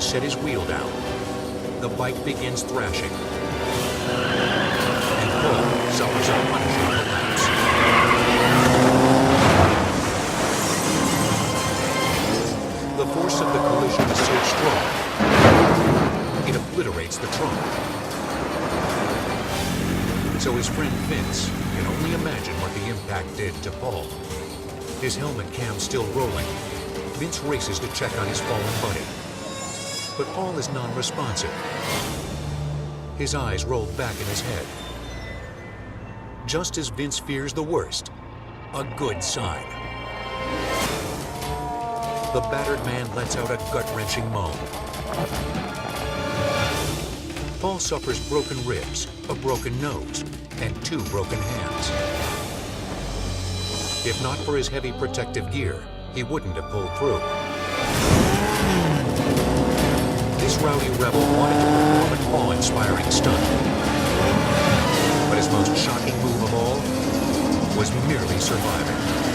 set his wheel down. The bike begins thrashing, and Paul suffers a punishing collapse. The force of the collision is so strong, it obliterates the trunk. So his friend Vince can only imagine what the impact did to Paul. His helmet cam still rolling, Vince races to check on his fallen buddy. But Paul is non-responsive. His eyes roll back in his head. Just as Vince fears the worst, a good sign. The battered man lets out a gut-wrenching moan. Paul suffers broken ribs, a broken nose, and 2 broken hands. If not for his heavy protective gear, he wouldn't have pulled through. This rowdy rebel wanted to perform an awe-inspiring stunt. But his most shocking move of all was merely surviving.